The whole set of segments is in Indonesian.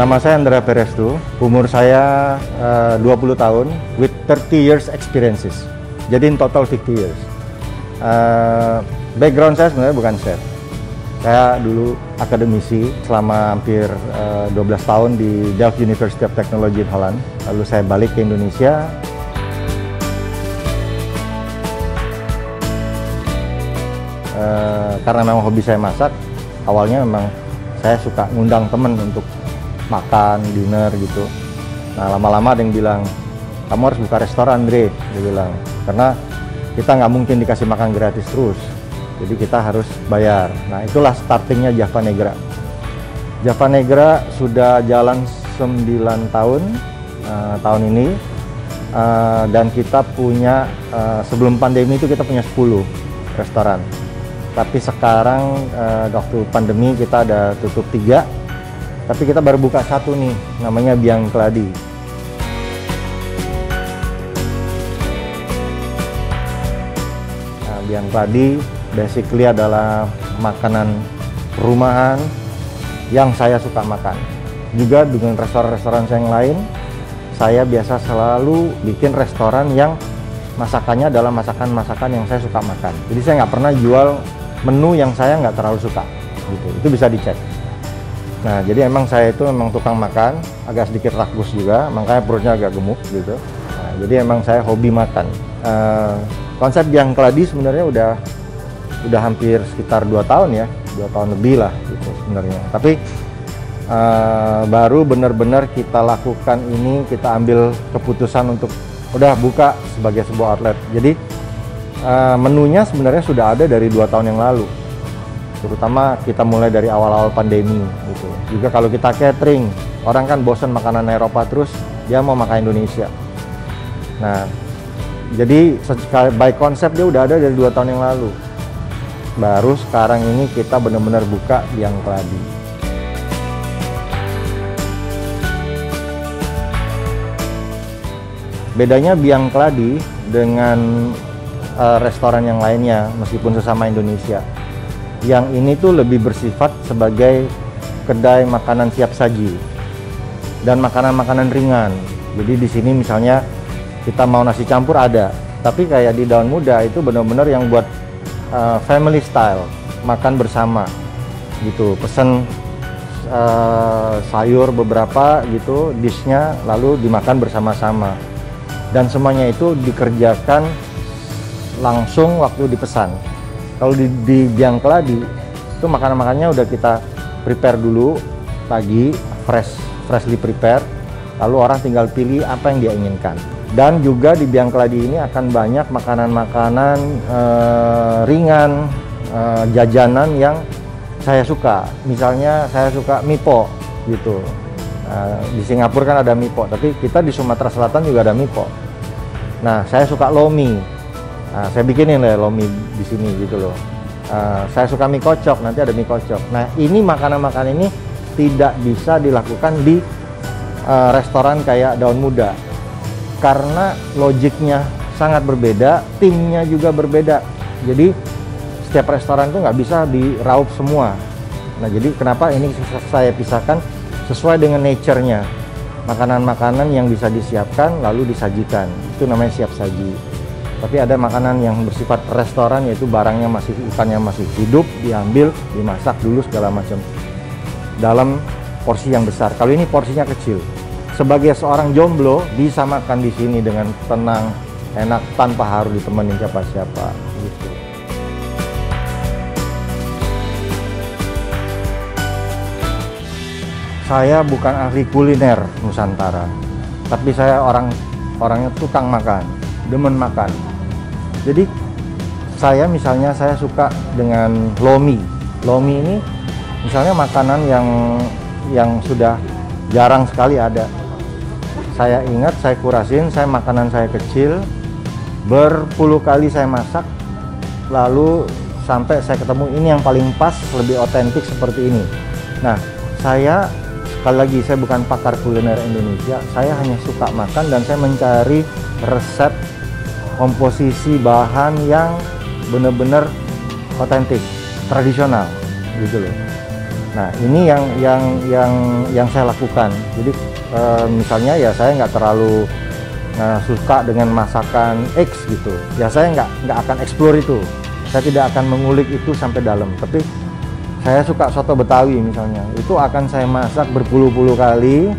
Nama saya Andrea Perestu, umur saya 20 tahun with 30 years experiences. Jadi in total 50 years. Background saya sebenarnya bukan chef. Saya dulu akademisi selama hampir 12 tahun di Delft University of Technology in Holland. Lalu saya balik ke Indonesia. Karena memang hobi saya masak, awalnya memang saya suka ngundang temen untuk makan, dinner gitu. Nah, lama-lama ada yang bilang, kamu harus buka restoran, Andre, dia bilang. Karena kita nggak mungkin dikasih makan gratis terus, jadi kita harus bayar. Nah, itulah startingnya Java Negra. Java Negra sudah jalan 9 tahun, tahun ini. Dan kita punya, sebelum pandemi itu kita punya 10 restoran. Tapi sekarang waktu pandemi kita ada tutup 3. Tapi kita baru buka 1 nih, namanya Biang Keladi. Nah, Biang Keladi basically adalah makanan rumahan yang saya suka makan. Juga dengan restoran-restoran saya yang lain, saya biasa selalu bikin restoran yang masakannya adalah masakan-masakan yang saya suka makan. Jadi saya nggak pernah jual menu yang saya nggak terlalu suka, gitu. Itu bisa dicek. Nah, jadi emang saya itu memang tukang makan, agak sedikit rakus juga, makanya perutnya agak gemuk gitu. Nah, jadi emang saya hobi makan. Konsep Biang Keladi sebenarnya udah hampir sekitar 2 tahun ya, 2 tahun lebih lah gitu sebenarnya. Tapi baru benar-benar kita lakukan ini, kita ambil keputusan untuk udah buka sebagai sebuah outlet. Jadi menunya sebenarnya sudah ada dari 2 tahun yang lalu. Terutama kita mulai dari awal-awal pandemi gitu. Juga kalau kita catering, orang kan bosan makanan Eropa terus, dia mau makan Indonesia. Nah, jadi by konsep dia udah ada dari 2 tahun yang lalu. Baru sekarang ini kita benar-benar buka Biang Keladi. Bedanya Biang Keladi dengan restoran yang lainnya, meskipun sesama Indonesia, yang ini tuh lebih bersifat sebagai kedai makanan siap saji dan makanan-makanan ringan. Jadi di sini misalnya kita mau nasi campur ada, tapi kayak di Daun Muda itu benar-benar yang buat family style, makan bersama gitu. Pesen sayur beberapa gitu, dishnya lalu dimakan bersama-sama. Dan semuanya itu dikerjakan langsung waktu dipesan. Kalau di Biang Keladi itu makanan-makannya udah kita prepare dulu pagi, freshly prepare, lalu orang tinggal pilih apa yang dia inginkan. Dan juga di Biang Keladi ini akan banyak makanan-makanan ringan, jajanan yang saya suka. Misalnya saya suka mipo gitu. Di Singapura kan ada mipo, tapi kita di Sumatera Selatan juga ada mipo. Nah, saya suka lomi. Nah, saya bikinin lah lomi di sini gitu loh. Saya suka mie kocok, nanti ada mie kocok. Nah, ini makanan-makanan ini tidak bisa dilakukan di restoran kayak Daun Muda karena logiknya sangat berbeda, timnya juga berbeda. Jadi setiap restoran itu nggak bisa diraup semua. Nah, jadi kenapa ini saya pisahkan sesuai dengan nature-nya. Makanan-makanan yang bisa disiapkan lalu disajikan, itu namanya siap saji. Tapi ada makanan yang bersifat restoran, yaitu barangnya masih, ikannya masih hidup, diambil, dimasak dulu segala macam dalam porsi yang besar. Kalau ini porsinya kecil, sebagai seorang jomblo bisa makan di sini dengan tenang, enak, tanpa harus ditemenin siapa-siapa gitu. Saya bukan ahli kuliner Nusantara, tapi saya orangnya tukang makan, demen makan. Jadi saya misalnya saya suka dengan lomi. Lomi ini misalnya makanan yang sudah jarang sekali ada. Saya ingat saya kurasin, makanan saya kecil, berpuluh kali saya masak, lalu sampai saya ketemu ini yang paling pas, lebih otentik seperti ini. Nah, saya sekali lagi saya bukan pakar kuliner Indonesia, saya hanya suka makan dan saya mencari resep komposisi bahan yang benar-benar otentik, tradisional gitu loh. Nah, ini yang saya lakukan. Jadi misalnya ya saya nggak terlalu suka dengan masakan X gitu. Ya saya nggak akan explore itu. Saya tidak akan mengulik itu sampai dalam. Tapi saya suka soto Betawi misalnya. Itu akan saya masak berpuluh-puluh kali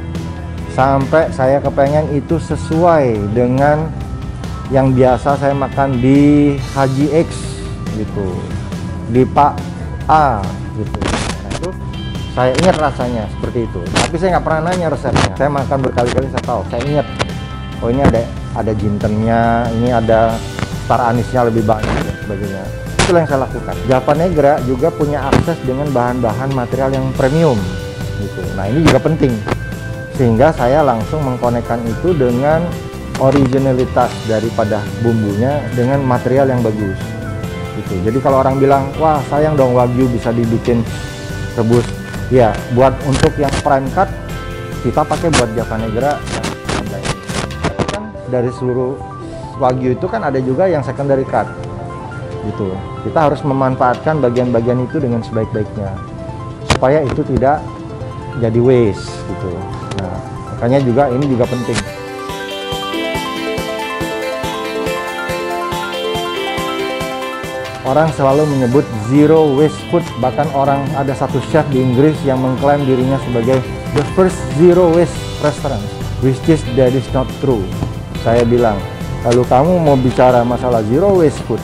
sampai saya kepengen itu sesuai dengan yang biasa saya makan di Haji X gitu, di Pak A gitu. Nah, itu saya ingat rasanya seperti itu. Tapi saya nggak pernah nanya resepnya. Saya makan berkali-kali, saya tahu. Saya ingat, oh ini ada jintennya, ini ada star anisnya lebih banyak dan sebagainya. Itulah yang saya lakukan. Java Negra juga punya akses dengan bahan-bahan material yang premium gitu. Nah, ini juga penting. Sehingga saya langsung mengkonekkan itu dengan originalitas daripada bumbunya dengan material yang bagus gitu. Jadi kalau orang bilang, wah sayang dong Wagyu bisa dibikin rebus, ya buat untuk yang prime cut kita pakai buat Java Negra yang lain. Kan dari seluruh Wagyu itu kan ada juga yang secondary cut gitu. Kita harus memanfaatkan bagian-bagian itu dengan sebaik-baiknya supaya itu tidak jadi waste gitu. Nah, makanya juga ini juga penting. Orang selalu menyebut zero waste food, bahkan ada satu chef di Inggris yang mengklaim dirinya sebagai the first zero waste restaurant, which is that is not true. Saya bilang, lalu kamu mau bicara masalah zero waste food,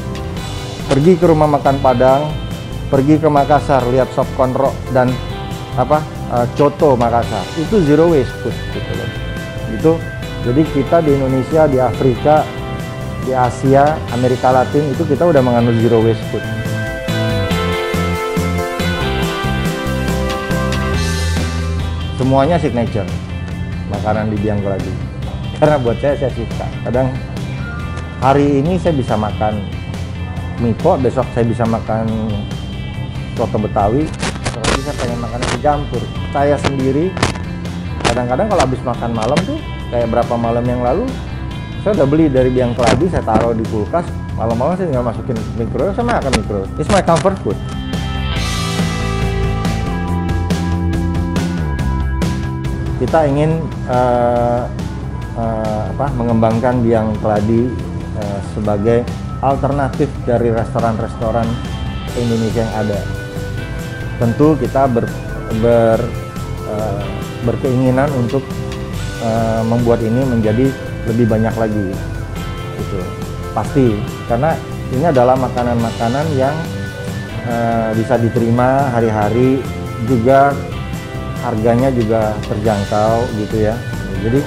pergi ke rumah makan Padang, pergi ke Makassar, lihat sop konro dan coto Makassar, itu zero waste food gitu loh. Itu jadi kita di Indonesia, di Afrika, di Asia, Amerika Latin itu kita udah menganut zero waste food. Semuanya signature makanan di Biang Keladi. Karena buat saya suka. Kadang hari ini saya bisa makan mie-po, besok saya bisa makan soto Betawi, lagi saya pengen makan nasi campur. Saya sendiri kadang-kadang kalau habis makan malam tuh, kayak berapa malam yang lalu, saya udah beli dari Biang Keladi, saya taruh di kulkas, malam-malam saya tinggal masukin mikro, saya makan mikro. It's my comfort food. Kita ingin mengembangkan Biang Keladi sebagai alternatif dari restoran-restoran Indonesia yang ada. Tentu kita berkeinginan untuk membuat ini menjadi lebih banyak lagi gitu, pasti, karena ini adalah makanan-makanan yang bisa diterima hari-hari, juga harganya juga terjangkau gitu ya. Jadi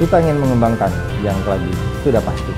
kita ingin mengembangkan Biang Keladi, itu udah pasti.